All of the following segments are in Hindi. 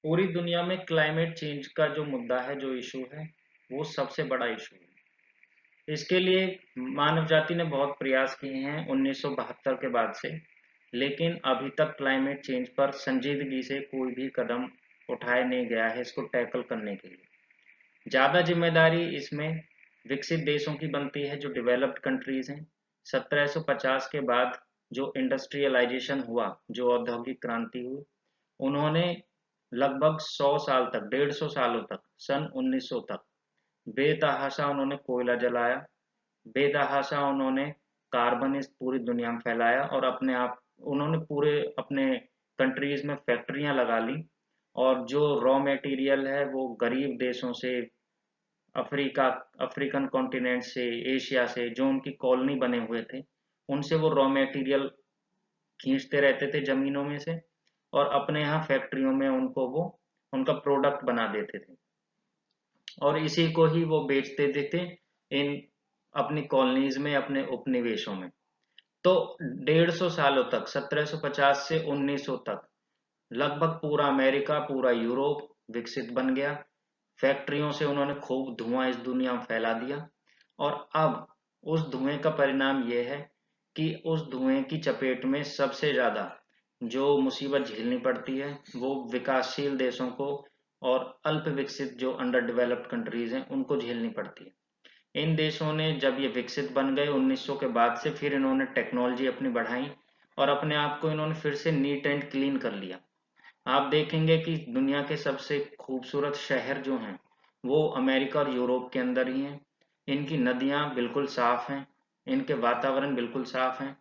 पूरी दुनिया में क्लाइमेट चेंज का जो मुद्दा है, जो इशू है, वो सबसे बड़ा इशू है। इसके लिए मानव जाति ने बहुत प्रयास किए हैं 1972 के बाद से, लेकिन अभी तक क्लाइमेट चेंज पर संजीदगी से कोई भी कदम उठाया नहीं गया है इसको टैकल करने के लिए। ज़्यादा जिम्मेदारी इसमें विकसित देशों की बनती है, जो डेवलप्ड कंट्रीज हैं। 1750 के बाद जो इंडस्ट्रियलाइजेशन हुआ, जो औद्योगिक क्रांति हुई, उन्होंने लगभग 100 साल तक, 150 सालों तक, सन 1900 तक बेतहाशा उन्होंने कोयला जलाया, बेतहाशा उन्होंने कार्बन इस पूरी दुनिया में फैलाया, और अपने आप उन्होंने पूरे अपने कंट्रीज में फैक्ट्रियां लगा ली, और जो रॉ मटेरियल है वो गरीब देशों से, अफ्रीका, अफ्रीकन कॉन्टिनेंट से, एशिया से, जो उनकी कॉलोनी बने हुए थे, उनसे वो रॉ मटेरियल खींचते रहते थे जमीनों में से, और अपने यहाँ फैक्ट्रियों में उनको वो उनका प्रोडक्ट बना देते थे, और इसी को ही वो बेचते देते इन अपनी कॉलोनीज में, अपने उपनिवेशों में। तो 150 सालों तक, 1750 से 1900 तक, लगभग पूरा अमेरिका, पूरा यूरोप विकसित बन गया। फैक्ट्रियों से उन्होंने खूब धुआं इस दुनिया में फैला दिया, और अब उस धुएं का परिणाम यह है कि उस धुएं की चपेट में सबसे ज्यादा जो मुसीबत झेलनी पड़ती है, वो विकासशील देशों को और अल्प विकसित जो अंडर डेवलप्ड कंट्रीज हैं उनको झेलनी पड़ती है। इन देशों ने जब ये विकसित बन गए 1900 के बाद से, फिर इन्होंने टेक्नोलॉजी अपनी बढ़ाई, और अपने आप को इन्होंने फिर से नीट एंड क्लीन कर लिया। आप देखेंगे कि दुनिया के सबसे खूबसूरत शहर जो हैं, वो अमेरिका और यूरोप के अंदर ही हैं। इनकी नदियां बिल्कुल साफ हैं, इनके वातावरण बिल्कुल साफ हैं।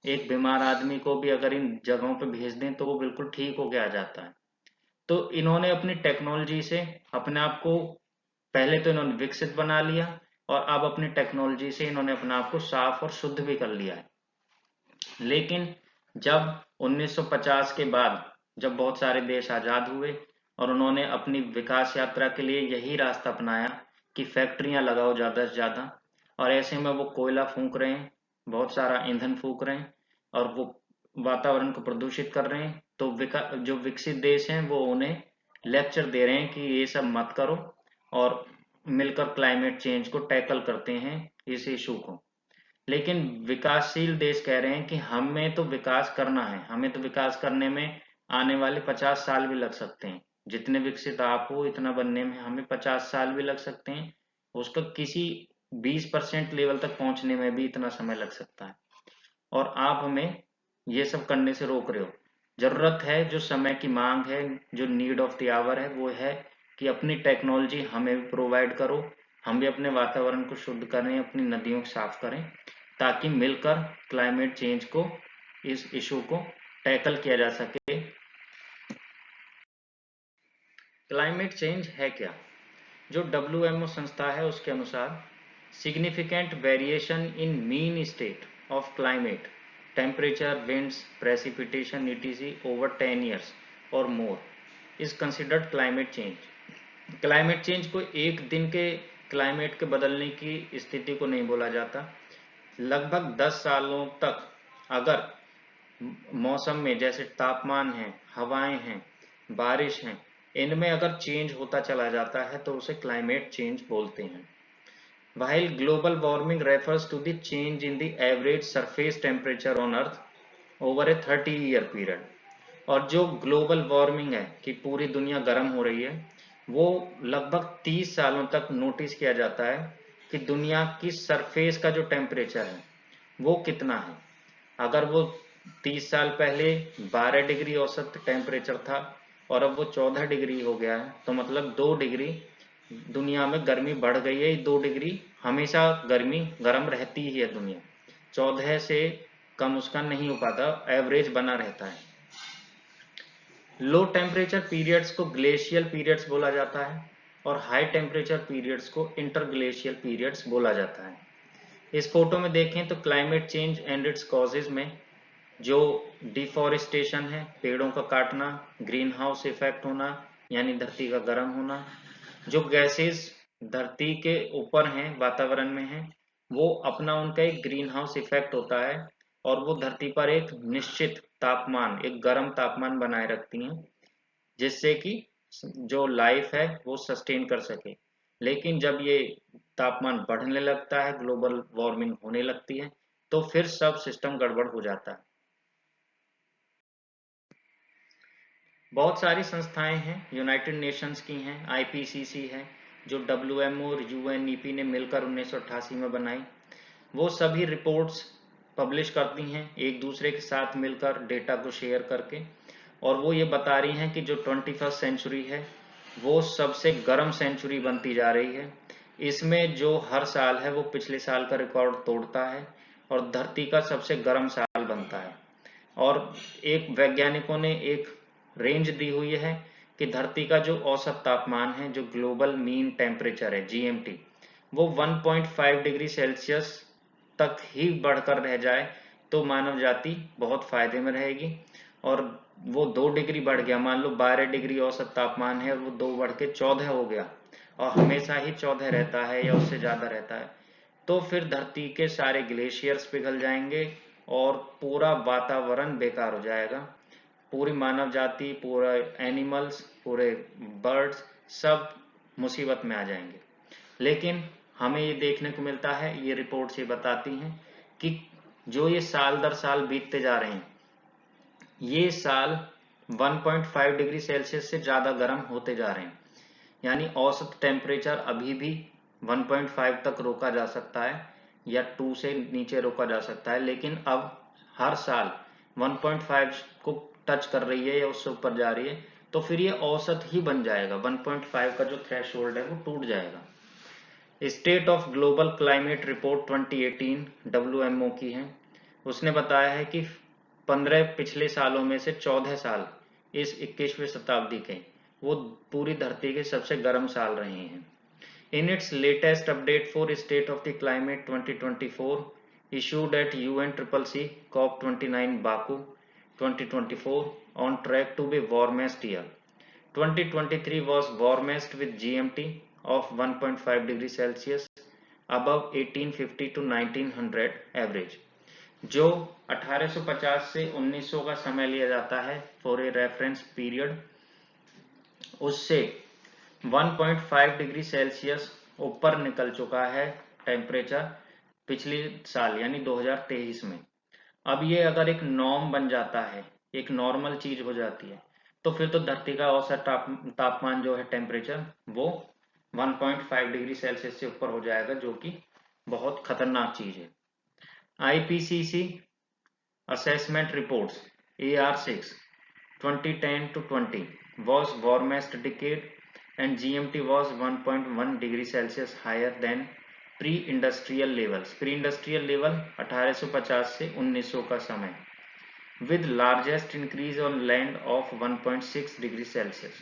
एक बीमार आदमी को भी अगर इन जगहों पे भेज दें तो वो बिल्कुल ठीक होके आ जाता है। तो इन्होंने अपनी टेक्नोलॉजी से अपने आप को पहले तो इन्होंने विकसित बना लिया, और अब अपनी टेक्नोलॉजी से इन्होंने अपने आप को साफ और शुद्ध भी कर लिया है। लेकिन जब 1950 के बाद, जब बहुत सारे देश आज़ाद हुए और उन्होंने अपनी विकास यात्रा के लिए यही रास्ता अपनाया कि फैक्ट्रियां लगाओ ज़्यादा से ज़्यादा, और ऐसे में वो कोयला फूंक रहे हैं, बहुत सारा ईंधन फूंक रहे हैं, और वो वातावरण को प्रदूषित कर रहे हैं, तो जो विकसित देश हैं वो उन्हें लेक्चर दे रहे हैं कि ये सब मत करो, और मिलकर क्लाइमेट चेंज को टैकल करते हैं, इस इशू को। लेकिन विकासशील देश कह रहे हैं कि हमें तो विकास करना है, हमें तो विकास करने में आने वाले 50 साल भी लग सकते हैं। जितने विकसित आप हो इतना बनने में हमें 50 साल भी लग सकते हैं, उसका किसी 20% लेवल तक पहुंचने में भी इतना समय लग सकता है, और आप हमें ये सब करने से रोक रहे हो। जरूरत है, जो समय की मांग है, जो नीड ऑफ द आवर है, वो है कि अपनी टेक्नोलॉजी हमें भी प्रोवाइड करो, हम भी अपने वातावरण को शुद्ध करें, अपनी नदियों को साफ करें, ताकि मिलकर क्लाइमेट चेंज को, इस इशू को टैकल किया जा सके। क्लाइमेट चेंज है क्या? जो WMO संस्था है उसके अनुसार, significant variation in mean state of climate, temperature, winds, precipitation etc over 10 years और more is considered climate change. Climate change को एक दिन के क्लाइमेट के बदलने की स्थिति को नहीं बोला जाता। लगभग 10 सालों तक अगर मौसम में, जैसे तापमान है, हवाएं हैं, बारिश हैं, इनमें अगर चेंज होता चला जाता है तो उसे क्लाइमेट चेंज बोलते हैं। While global warming refers to the change in the average surface temperature on earth over a 30-year period, और जो ग्लोबल वार्मिंग है कि पूरी दुनिया गर्म हो रही है, वो लगभग 30 सालों तक नोटिस किया जाता है कि दुनिया की सरफेस का जो टेम्परेचर है वो कितना है। अगर वो 30 साल पहले 12 डिग्री औसत टेम्परेचर था और अब वो 14 डिग्री हो गया है, तो मतलब 2 डिग्री दुनिया में गर्मी बढ़ गई है। 2 डिग्री, हमेशा गर्मी गर्म रहती ही है दुनिया, 14 से कम उसका नहीं हो पाता, एवरेज बना रहता है। लो टेम्परेचर पीरियड्स को ग्लेशियल पीरियड्स बोला जाता है, और हाई टेम्परेचर पीरियड्स को इंटरग्लेशियल पीरियड्स बोला जाता है। इस फोटो में देखें तो climate change and its causes में जो डिफॉरेस्टेशन है, पेड़ों का काटना, ग्रीन हाउस इफेक्ट होना यानी धरती का गर्म होना, जो गैसेस धरती के ऊपर हैं, वातावरण में हैं, वो अपना उनका एक ग्रीन हाउस इफेक्ट होता है, और वो धरती पर एक निश्चित तापमान, एक गर्म तापमान बनाए रखती हैं, जिससे कि जो लाइफ है वो सस्टेन कर सके। लेकिन जब ये तापमान बढ़ने लगता है, ग्लोबल वार्मिंग होने लगती है, तो फिर सब सिस्टम गड़बड़ हो जाता है। बहुत सारी संस्थाएं हैं, यूनाइटेड नेशंस की हैं, आईपीसीसी है, जो डब्ल्यूएमओ और यूएनईपी ने मिलकर 1988 में बनाई। वो सभी रिपोर्ट्स पब्लिश करती हैं एक दूसरे के साथ मिलकर, डेटा को शेयर करके। और वो ये बता रही हैं कि जो 21st सेंचुरी है वो सबसे गर्म सेंचुरी बनती जा रही है। इसमें जो हर साल है वो पिछले साल का रिकॉर्ड तोड़ता है और धरती का सबसे गर्म साल बनता है। और एक वैज्ञानिकों ने एक रेंज दी हुई है कि धरती का जो औसत तापमान है, जो ग्लोबल मीन टेम्परेचर है जीएमटी, वो 1.5 डिग्री सेल्सियस तक ही बढ़कर रह जाए तो मानव जाति बहुत फायदे में रहेगी। और वो 2 डिग्री बढ़ गया, मान लो 12 डिग्री औसत तापमान है और वो 2 बढ़ के 14 हो गया, और हमेशा ही 14 रहता है या उससे ज्यादा रहता है, तो फिर धरती के सारे ग्लेशियर्स पिघल जाएंगे और पूरा वातावरण बेकार हो जाएगा। पूरी मानव जाति, पूरा एनिमल्स, पूरे बर्ड्स सब मुसीबत में आ जाएंगे। लेकिन हमें ये देखने को मिलता है, ये रिपोर्ट्स ये बताती हैं कि जो ये साल दर साल बीतते जा रहे हैं, ये साल 1.5 डिग्री सेल्सियस से ज़्यादा गर्म होते जा रहे हैं। यानी औसत टेम्परेचर अभी भी 1.5 तक रोका जा सकता है या 2 से नीचे रोका जा सकता है, लेकिन अब हर साल 1.5 को टच कर रही है या उससे ऊपर जा रही है, तो फिर ये औसत ही बन जाएगा। 1.5 का जो थ्रेशोल्ड है वो टूट जाएगा। State of global climate report 2018 WMO की है। उसने बताया है कि 15 पिछले सालों में से 14 साल इस 21वीं शताब्दी के वो पूरी धरती के सबसे गर्म साल रहे हैं। In its latest update for State of the Climate 2024 issued at UNCCC COP29 Baku 2024, on track to be warmest year. 2023 was warmest with GMT of 1.5 degrees Celsius above 1850 to 1900 average. जो 1850 से 1900 का समय लिया जाता है फॉर ए रेफरेंस पीरियड, उससे 1.5 डिग्री सेल्सियस ऊपर निकल चुका है टेम्परेचर पिछले साल यानी 2023 में। अब ये अगर एक नॉर्म बन जाता है, एक नॉर्मल चीज हो जाती है, तो फिर तो धरती का औसत तापमान जो है टेम्परेचर वो 1.5 डिग्री सेल्सियस से ऊपर हो जाएगा, जो कि बहुत खतरनाक चीज है। IPCC assessment reports AR6 2010 to 20 was warmest decade and GMT was 1.1 degree Celsius higher than pre-industrial levels. Pre-industrial level 1850 से 1900 का समय, with largest increase on land of 1.6 degree Celsius.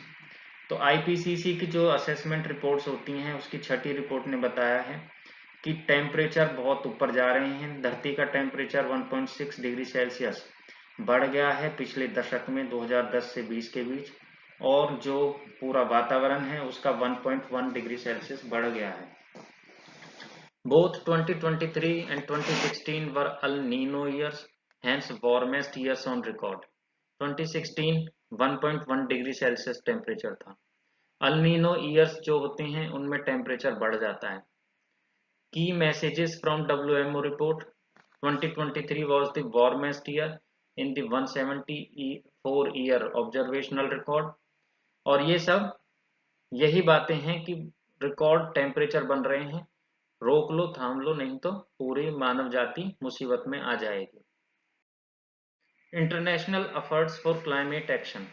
तो आईपीसीसी की जो असेसमेंट रिपोर्ट्स होती हैं उसकी छठी रिपोर्ट ने बताया है कि टेम्परेचर बहुत ऊपर जा रहे हैं। धरती का टेम्परेचर 1.6 डिग्री सेल्सियस बढ़ गया है पिछले दशक में 2010 से 20 के बीच, और जो पूरा वातावरण है उसका 1.1 डिग्री सेल्सियस बढ़ गया है। Both 2023 and 2016 were El Nino years, hence warmest years on record. 2016 1.1 degree Celsius temperature था। अल नीनो ईयर्स जो होते हैं उनमें टेम्परेचर बढ़ जाता है। Key messages from WMO report: 2023 was the warmest year in the 174-year observational record। और ये सब यही बातें हैं कि रिकॉर्ड टेम्परेचर बन रहे हैं, रोक लो थाम लो, नहीं तो पूरी मानव जाति मुसीबत में आ जाएगी। International efforts for climate action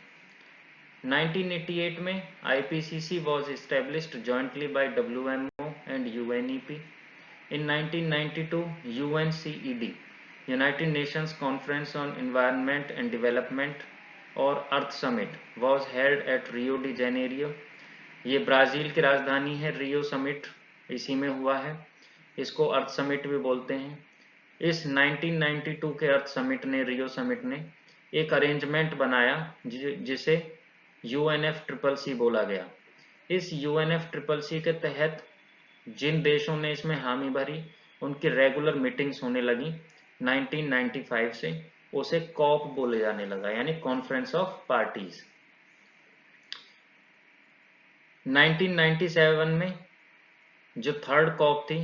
1988 में IPCC was established jointly by WMO and UNEP. In 1992, UNCED, United Nations Conference on Environment and Development और earth summit was held at Rio de Janeiro। ये ब्राज़ील की राजधानी है, रियो समिट इसी में हुआ है। इसको अर्थ समिट भी बोलते हैं। इस 1992 के अर्थ समिट ने, रियो समिट ने एक अरेंजमेंट बनाया जिसे UNFCCC बोला गया। इस UNFCCC के तहत जिन देशों ने इसमें हामी भरी उनकी रेगुलर मीटिंग्स होने लगी 1995 से, उसे कॉप बोले जाने लगा, यानी कॉन्फ्रेंस ऑफ पार्टीज। 1997 में जो थर्ड कॉप थी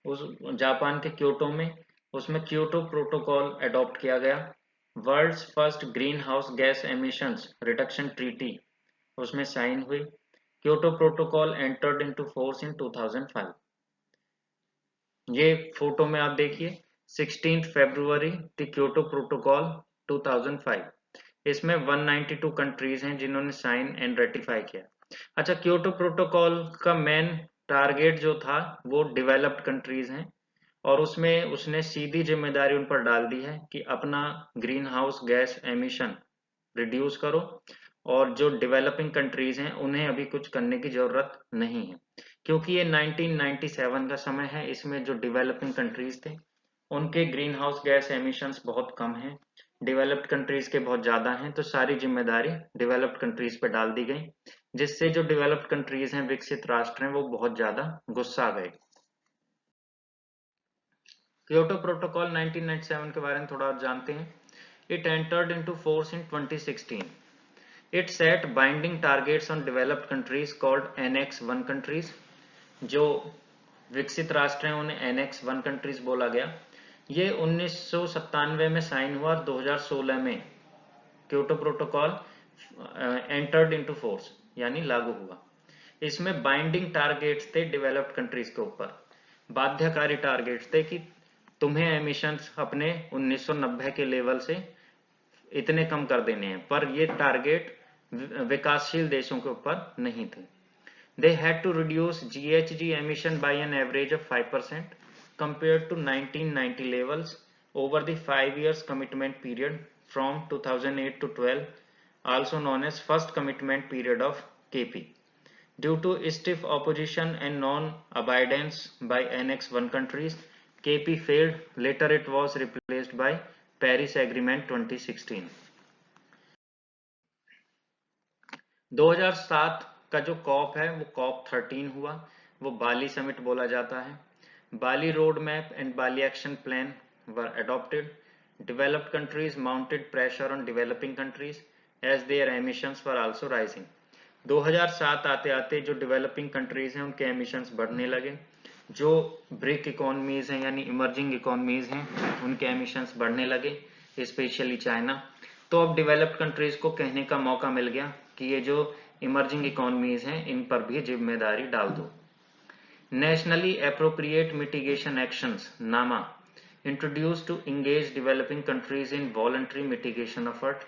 उस जापान के क्योटो में, उसमें क्योटो प्रोटोकॉल अडॉप्ट किया गया। World's first green house gas emissions reduction treaty उसमें साइन हुई। Kyoto protocol entered into force in 2005। ये फोटो में आप देखिए 16 फरवरी द क्योटो प्रोटोकॉल 2005। इसमें 192 कंट्रीज हैं जिन्होंने साइन एंड रेटिफाई किया। अच्छा, क्योटो प्रोटोकॉल का मेन टारगेट जो था वो डेवलप्ड कंट्रीज हैं, और उसमें उसने सीधी जिम्मेदारी उन पर डाल दी है कि अपना green house gas emission reduce करो, और जो डेवलपिंग कंट्रीज हैं उन्हें अभी कुछ करने की जरूरत नहीं है, क्योंकि ये 1997 का समय है। इसमें जो डेवलपिंग कंट्रीज थे उनके ग्रीन हाउस गैस एमिशंस बहुत कम हैं, डेवलप्ड कंट्रीज के बहुत ज़्यादा हैं, तो सारी जिम्मेदारी डेवलप्ड कंट्रीज पे डाल दी गई, जिससे जो डेवलप्ड कंट्रीज हैं, विकसित राष्ट्र हैं, वो बहुत ज़्यादा गुस्सा गए। क्योटो प्रोटोकॉल 1997 के बारे में थोड़ा जानते हैं। It entered into force in 2016। It set binding targets on developed countries called annex 1 countries. जो विकसित राष्ट्र हैं उन्हें एनेक्स 1 कंट्रीज बोला गया। ये 1997 में साइन हुआ, 2016 में Kyoto protocol entered into force यानी लागू हुआ। इसमें बाइंडिंग टारगेट्स थे डेवलप्ड कंट्रीज के ऊपर, बाध्यकारी टारगेट्स थे कि तुम्हें एमिशंस अपने 1990 के लेवल से इतने कम कर देने हैं, पर ये टारगेट विकासशील देशों के ऊपर नहीं थे। They had to reduce GHG emission by an average of 5% compared to 1990 levels over the 5 years commitment period from 2008 to 12, also known as first commitment period of KP. Due to stiff opposition and non-abidance by Annex 1 countries, KP failed. Later it was replaced by Paris Agreement 2016. 2007 का जो कॉप है वो कॉप 13 हुआ, वो बाली समिट बोला जाता है। Bali road map and Bali action plan were adopted. Developed countries mounted pressure on developing countries as their emissions were also rising. 2007 आते आते जो डेवलपिंग कंट्रीज हैं उनके एमिशंस बढ़ने लगे, जो ब्रिक इकोनॉमीज हैं यानी इमर्जिंग इकोनॉमीज हैं उनके एमिशंस बढ़ने लगे, स्पेशली चाइना। तो अब डेवलप्ड कंट्रीज को कहने का मौका मिल गया कि ये जो इमर्जिंग इकोनॉमीज हैं इन पर भी जिम्मेदारी डाल दो। Nationally appropriate mitigation actions NAMA introduce to engage developing countries in voluntary mitigation effort.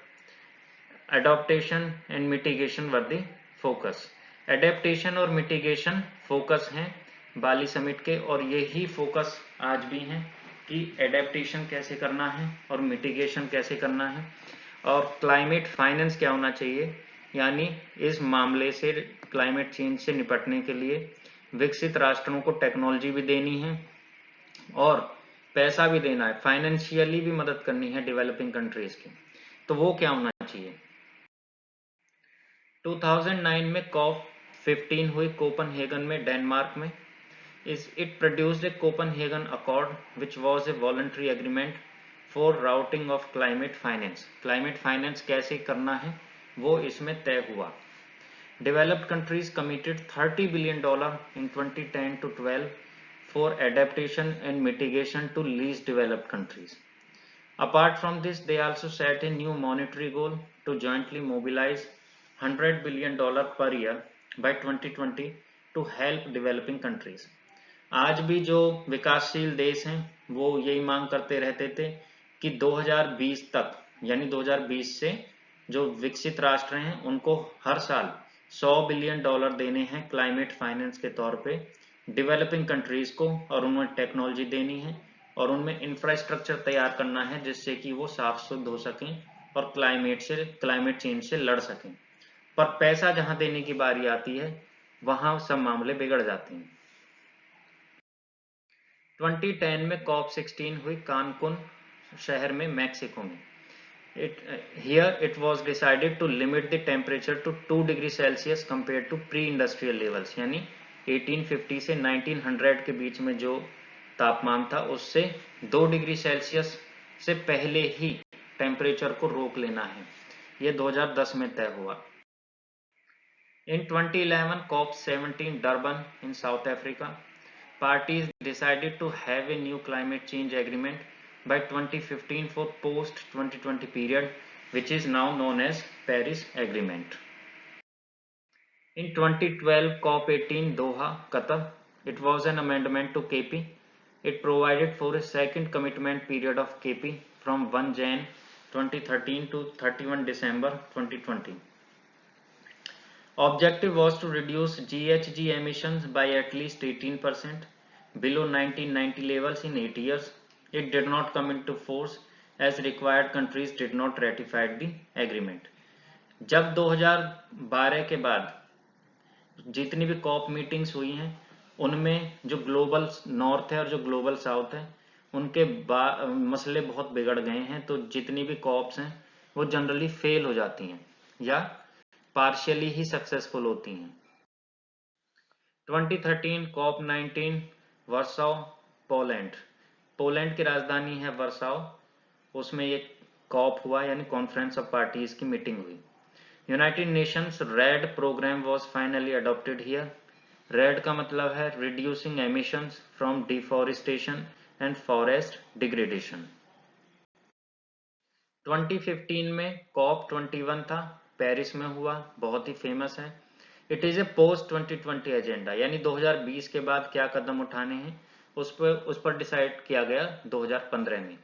Adaptation and mitigation were the focus. Adaptation और मिटिगेशन फोकस हैं बाली समिट के, और यही फोकस आज भी हैं कि एडेप्टेशन कैसे करना है और मिटिगेशन कैसे करना है, और क्लाइमेट फाइनेंस क्या होना चाहिए, यानी इस मामले से क्लाइमेट चेंज से निपटने के लिए विकसित राष्ट्रों को टेक्नोलॉजी भी देनी है और पैसा भी देना है, फाइनेंशियली भी मदद करनी है डेवलपिंग कंट्रीज की, तो वो क्या होना चाहिए। 2009 में कॉप 15 हुई कोपनहेगन में, डेनमार्क में। It produced a Copenhagen Accord, which was a voluntary agreement for routing of climate finance. Climate finance कैसे करना है वो इसमें तय हुआ। Developed countries committed $30 billion in 2010 to 12 for adaptation and mitigation to least developed countries. Apart from this, they also set a new monetary goal to jointly mobilize $100 billion per year by 2020 to help developing countries. आज भी जो विकासशील देश हैं वो यही मांग करते रहते थे कि 2020 तक यानी 2020 से जो विकसित राष्ट्र हैं उनको हर साल $100 बिलियन देने हैं क्लाइमेट फाइनेंस के तौर पे डेवलपिंग कंट्रीज को, और उन्हें टेक्नोलॉजी देनी है और उनमें इंफ्रास्ट्रक्चर तैयार करना है जिससे कि वो साफ शुद्ध हो सकें और क्लाइमेट चेंज से लड़ सकें। पर पैसा जहां देने की बारी आती है वहां सब मामले बिगड़ जाते हैं। 2010 में कॉप 16 हुई कानकुन शहर में, मैक्सिको में। It was decided to limit the temperature to 2 degree Celsius compared to pre-industrial levels, यानी 1850 से 1900 के बीच में जो तापमान था उससे 2 डिग्री सेल्सियस से पहले ही टेम्परेचर को रोक लेना है। ये 2010 में तय हुआ। In 2011 COP17 Durban in South Africa, parties decided to have a new climate change agreement by 2015 for post-2020 period, which is now known as Paris Agreement. In 2012 COP18 Doha, Qatar, it was an amendment to KP. It provided for a second commitment period of KP from 1 Jan 2013 to 31 December 2020. Objective was to reduce GHG emissions by at least 18% below 1990 levels in 8 years. It did not come into force as required countries did not ratify the agreement. जब 2012 के बाद जितनी भी कॉप मीटिंग्स हुई हैं उनमें जो ग्लोबल नॉर्थ है और जो ग्लोबल साउथ है उनके मसले बहुत बिगड़ गए हैं, तो जितनी भी कॉप्स हैं वो जनरली फेल हो जाती हैं या पार्शियली ही सक्सेसफुल होती हैं। 2013 COP19 वर्साओ पोलैंड, पोलैंड की राजधानी है वर्साओ, उसमें ये कॉप हुआ यानी कॉन्फ्रेंस ऑफ पार्टीज की मीटिंग हुई। United Nations REDD programme was finally adopted here. REDD का मतलब है reducing emissions from deforestation and forest degradation. 2015 में COP21 था, पेरिस में हुआ, बहुत ही फेमस है। It is a post 2020 agenda, यानी 2020 के बाद क्या कदम उठाने हैं उस पर डिसाइड किया गया 2015 में।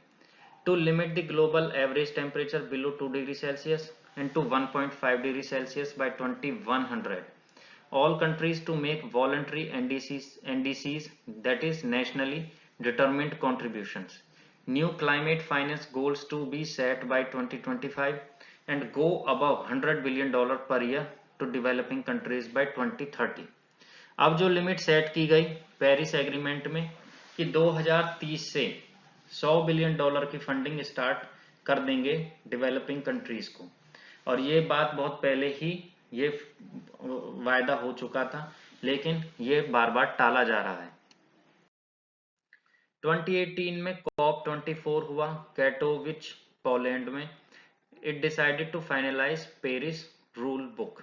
To limit the global average temperature below 2 degree Celsius and to 1.5 degree Celsius by 2100. All countries to make voluntary NDCs, that is nationally determined contributions. New climate finance goals to be set by 2025 and go above $100 billion per year to developing countries by 2030. अब जो लिमिट सेट की गई पेरिस एग्रीमेंट में कि 2030 से $100 बिलियन की फंडिंग स्टार्ट कर देंगे डेवलपिंग कंट्रीज को, और ये बात बहुत पहले ही ये वायदा हो चुका था, लेकिन ये बार बार टाला जा रहा है। 2018 में COP24 हुआ कैटोविच पोलैंड में। It decided to finalise Paris rule book.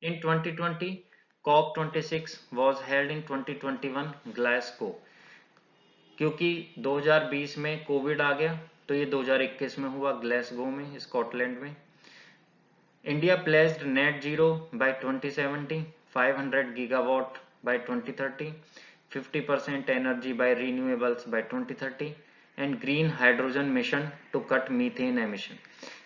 In 2020 COP26 was held in 2021 Glasgow. क्योंकि 2020 में कोविड आ गया तो ये 2021 में हुआ ग्लासगो में, स्कॉटलैंड में। India placed net zero by 2070, 500 gigawatt by 2030, 50% energy by renewables by 2030 and green hydrogen mission to cut methane emission.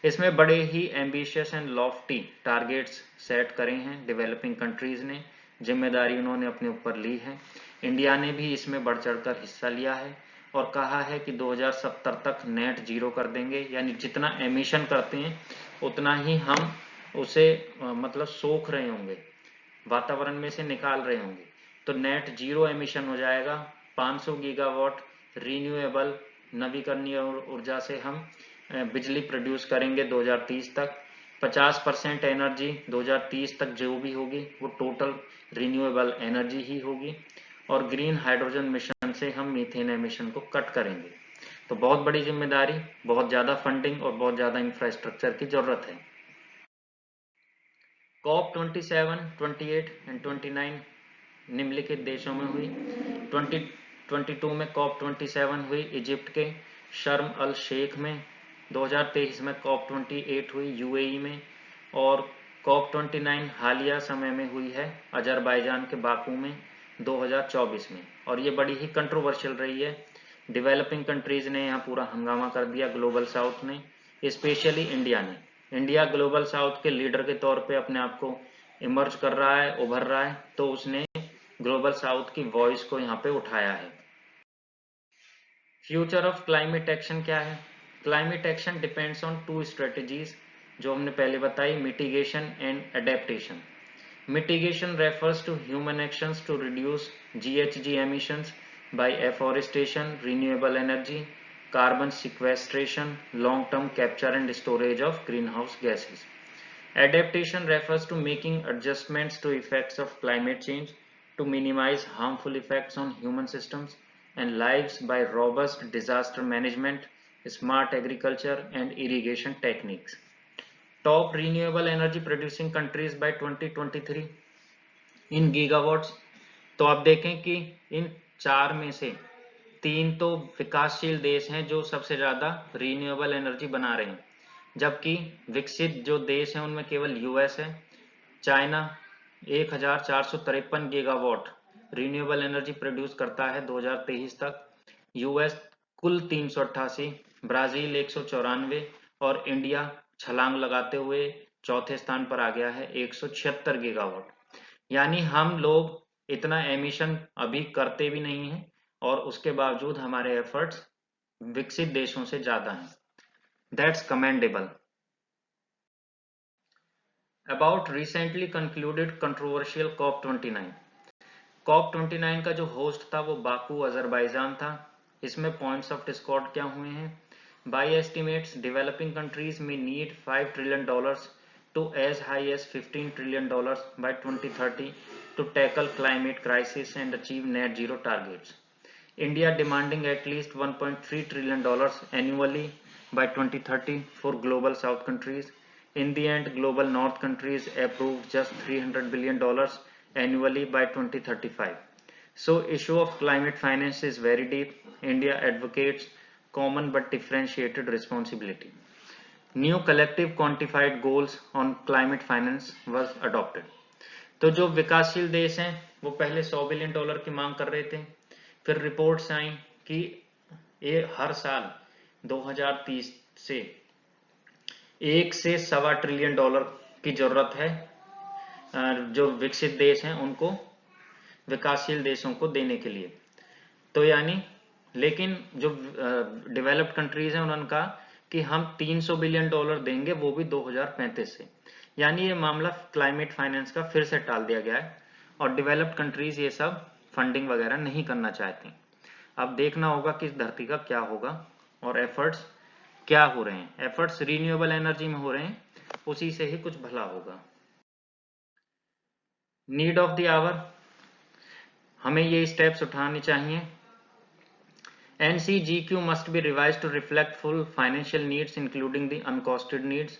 इसमें बड़े ही ambitious and lofty targets set करे हैं डेवलपिंग कंट्रीज ने, जिम्मेदारी उन्होंने अपने ऊपर ली है। इंडिया ने भी इसमें बढ़ चढ़कर हिस्सा लिया है और कहा है कि 2070 तक नेट जीरो कर देंगे, यानी जितना एमिशन करते हैं उतना ही हम उसे मतलब सोख रहे होंगे, वातावरण में से निकाल रहे होंगे, तो नेट जीरो एमिशन हो जाएगा। 500 गीगावाट रिन्यूएबल नवीकरणीय ऊर्जा से हम बिजली प्रोड्यूस करेंगे 2030 तक। 50% एनर्जी 2030 तक जो भी होगी वो टोटल रिन्यूएबल एनर्जी ही होगी, और ग्रीन हाइड्रोजन मिशन से हम मीथेन एमिशन को कट करेंगे। तो बहुत बड़ी जिम्मेदारी, बहुत ज़्यादा फंडिंग और बहुत ज़्यादा इंफ्रास्ट्रक्चर की ज़रूरत है। COP27, 28 एंड 29 निम्नलिखित देशों में हुई। 2022 में COP27 हुई इजिप्ट के शर्म अल शेख में। 2023 में COP28 हुई यूएई में, और COP29 हालिया समय में हुई है अजरबैजान के बाकू में 2024 में, और ये बड़ी ही कंट्रोवर्शियल रही है। डेवलपिंग कंट्रीज ने यहाँ पूरा हंगामा कर दिया, ग्लोबल साउथ ने, स्पेशली इंडिया ने। इंडिया ग्लोबल साउथ के लीडर के तौर पे अपने आप को इमर्ज कर रहा है, उभर रहा है, तो उसने ग्लोबल साउथ की वॉइस को यहाँ पे उठाया है। फ्यूचर ऑफ क्लाइमेट एक्शन क्या है? Climate action depends on 2 strategies जो हमने पहले बताई, mitigation and adaptation. Mitigation refers to human actions to reduce GHG emissions by afforestation, renewable energy, carbon sequestration, long-term capture and storage of greenhouse gases. Adaptation refers to making adjustments to effects of climate change to minimize harmful effects on human systems and lives by robust disaster management, smart agriculture and irrigation techniques. Top renewable energy producing countries by 2023 in gigawatts. तो आप देखें कि इन 4 में से 3 तो विकासशील देश हैं जो सबसे ज़्यादा रिन्यूएबल एनर्जी बना रहे हैं, जबकि विकसित जो देश हैं उनमें केवल यूएस है। China 1453 gigawatt renewable energy produce करता है 2023 तक। यूएस कुल 388, ब्राज़ील 194 और इंडिया छलांग लगाते हुए चौथे स्थान पर आ गया है 176 गीगावाट। यानी हम लोग इतना एमिशन अभी करते भी नहीं हैं और उसके बावजूद हमारे एफर्ट्स विकसित देशों से ज़्यादा हैं। That's commendable. About recently concluded controversial COP29। COP29 का जो होस्ट था वो बाकू अजरबैजान था। इसमें पॉइंट्स ऑफ डिस्कॉर्ड क्या हुए हैं? बाई एस्टिमेट्स डेवलपिंग कंट्रीज में need $5 trillion to as high as $15 trillion by 2030 to tackle climate crisis and achieve net zero targets. India demanding at least $1.3 trillion annually by 2030 for global south countries. In the end, global north countries approved just $300 billion annually by 2035. So issue of climate finance is very deep. India advocates common but differentiated responsibility. New collective quantified goals on climate finance was adopted. तो जो विकासशील देश हैं वो पहले $100 बिलियन की मांग कर रहे थे, फिर रिपोर्ट्स आई कि ये हर साल 2030 से $1 से $1.25 ट्रिलियन की जरूरत है जो विकसित देश हैं उनको विकासशील देशों को देने के लिए। तो यानी लेकिन जो डेवलप्ड कंट्रीज हैं उन्होंने कहा कि हम $300 बिलियन देंगे, वो भी 2035 से। यानी ये मामला क्लाइमेट फाइनेंस का फिर से टाल दिया गया है और डेवलप्ड कंट्रीज ये सब फंडिंग वगैरह नहीं करना चाहती। अब देखना होगा कि इस धरती का क्या होगा और एफर्ट्स क्या हो रहे हैं। एफर्ट्स रिन्यूएबल एनर्जी में हो रहे हैं, उसी से ही कुछ भला होगा। नीड ऑफ द आवर, हमें ये स्टेप्स उठाने चाहिए। NCGQ must be revised to reflect full financial needs including the uncosted needs.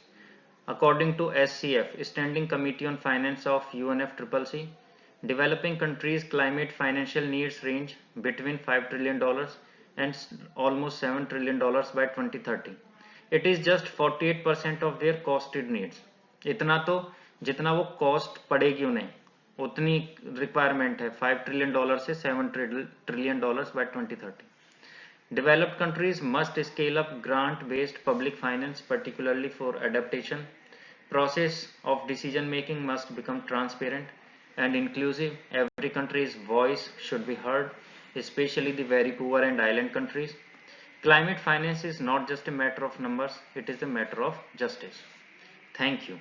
According to SCF, Standing Committee on Finance of UNFCCC, developing countries' climate financial needs range between $5 trillion and almost $7 trillion by 2030. It is just 48% of their costed needs. इतना तो जितना वो कॉस्ट पड़ेगी उन्हें उतनी रिक्वायरमेंट है $5 ट्रिलियन से $7 trillion by 2030. Developed countries must scale up grant-based public finance, particularly for adaptation. Process of decision-making must become transparent and inclusive. Every country's voice should be heard, especially the very poor and island countries. Climate finance is not just a matter of numbers, it is a matter of justice. Thank you.